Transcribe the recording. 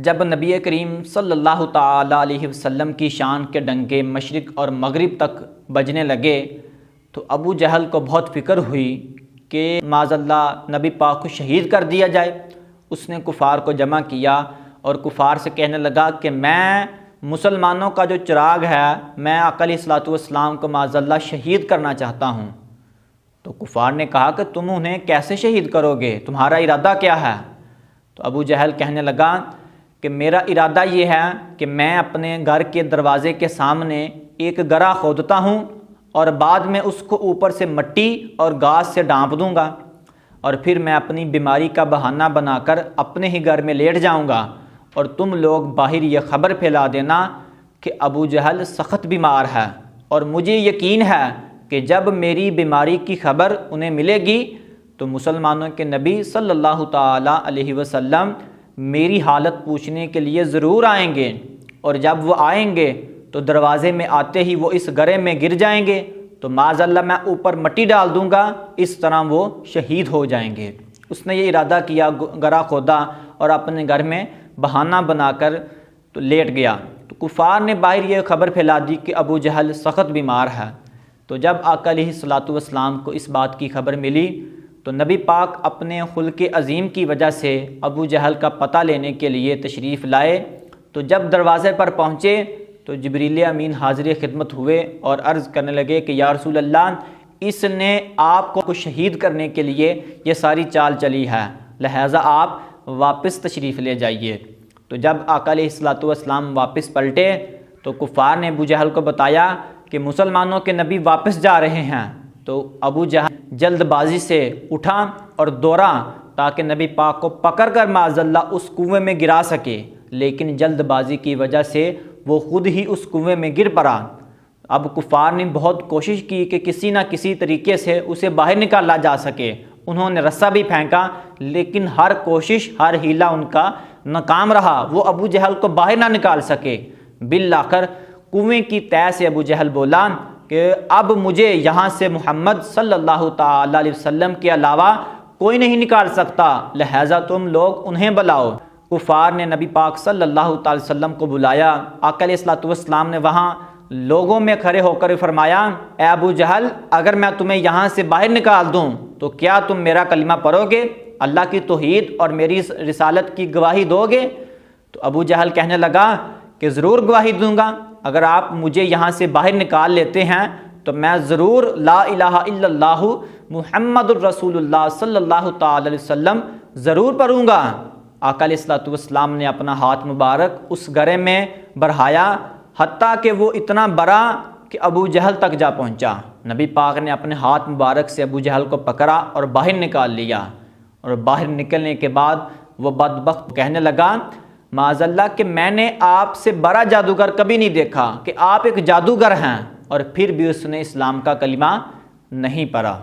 जब नबी करीम सल्लल्लाहु ताला अलैहि वसल्लम की शान के डंके मशरिक़ और मगरिब तक बजने लगे तो अबू जहल को बहुत फ़िक्र हुई कि माज़अल्लाह नबी पाक को शहीद कर दिया जाए। उसने कुफ़ार को जमा किया और कुफ़ार से कहने लगा कि मैं मुसलमानों का जो चिराग है, मैं आका अलैहिस्सलातु वस्सलाम को माज़अल्लाह शहीद करना चाहता हूँ। तो कुफ़ार ने कहा कि तुम उन्हें कैसे शहीद करोगे, तुम्हारा इरादा क्या है? तो अबू जहल कहने लगा कि मेरा इरादा ये है कि मैं अपने घर के दरवाज़े के सामने एक गरा खोदता हूँ और बाद में उसको ऊपर से मिट्टी और घास से ढाँप दूँगा और फिर मैं अपनी बीमारी का बहाना बनाकर अपने ही घर में लेट जाऊँगा और तुम लोग बाहर ये ख़बर फैला देना कि अबू जहल सख्त बीमार है और मुझे यकीन है कि जब मेरी बीमारी की खबर उन्हें मिलेगी तो मुसलमानों के नबी सल्लल्लाहु ताला अलैहि वसल्लम मेरी हालत पूछने के लिए ज़रूर आएंगे और जब वो आएंगे तो दरवाज़े में आते ही वो इस गरे में गिर जाएंगे तो माज़अल्लाह मैं ऊपर मिट्टी डाल दूँगा, इस तरह वो शहीद हो जाएंगे। उसने ये इरादा किया, गरा खोदा और अपने घर में बहाना बनाकर तो लेट गया। तो कुफ़ार ने बाहर ये ख़बर फैला दी कि अबू जहल सख्त बीमार है। तो जब आका अलैहिस्सलातु वस्सलाम को इस बात की खबर मिली तो नबी पाक अपने खुल्क़े अज़ीम की वजह से अबू जहल का पता लेने के लिए तशरीफ़ लाए। तो जब दरवाज़े पर पहुँचे तो जिब्रील अमीन हाज़िर खिदमत हुए और अर्ज़ करने लगे कि या रसूल अल्लाह, इसने आपको शहीद करने के लिए ये सारी चाल चली है, लिहाजा आप वापस तशरीफ़ ले जाइए। तो जब आका अलैहिस्सलातु वस्सलाम वापस पलटे तो कुफ़ार ने अबू जहल को बताया कि मुसलमानों के नबी वापस जा रहे हैं। तो अबू जहल जल्दबाजी से उठा और दौड़ा ताकि नबी पाक को पकड़ कर माज़अल्लाह उस कुएं में गिरा सके, लेकिन जल्दबाजी की वजह से वो ख़ुद ही उस कुएं में गिर पड़ा। अब कुफ़ार ने बहुत कोशिश की कि किसी न किसी तरीके से उसे बाहर निकाला जा सके। उन्होंने रस्सा भी फेंका लेकिन हर कोशिश, हर हीला उनका नाकाम रहा, वो अबू जहल को बाहर ना निकाल सके। बिल आखिर कुएं की तह से अबू जहल बोला कि अब मुझे यहाँ से मोहम्मद सल्लल्लाहु ताला अलैहि वसल्लम के अलावा कोई नहीं निकाल सकता, लिहाजा तुम लोग उन्हें बुलाओ। कुफ़ार ने नबी पाक सल्लल्लाहु ताला अलैहि वसल्लम को बुलाया। आका अलैहिस्सलातु वस्सलाम ने वहाँ लोगों में खड़े होकर फरमाया, ए अबू जहल, अगर मैं तुम्हें यहाँ से बाहर निकाल दूँ तो क्या तुम मेरा कलिमा पढ़ोगे, अल्लाह की तौहीद और मेरी रिसालत की गवाही दोगे? तो अबू जहल कहने लगा कि ज़रूर गवाही दूँगा, अगर आप मुझे यहाँ से बाहर निकाल लेते हैं तो मैं ज़रूर ला इलाहा इल्लल्लाहु मुहम्मदुर रसूलुल्लाह सल्लल्लाहु ताला अलैहि वसल्लम ज़रूर पढ़ूँगा। आका अलैहिस्सलातु वस्सलाम ने अपना हाथ मुबारक उस गरे में बढ़ाया हत्ता कि वो इतना बड़ा कि अबू जहल तक जा पहुँचा। नबी पाक ने अपने हाथ मुबारक से अबू जहल को पकड़ा और बाहर निकाल लिया और बाहर निकलने के बाद वो बदबख्त कहने लगा, माज़अल्लाह कि मैंने आपसे बड़ा जादूगर कभी नहीं देखा कि आप एक जादूगर हैं, और फिर भी उसने इस्लाम का कलिमा नहीं पढ़ा।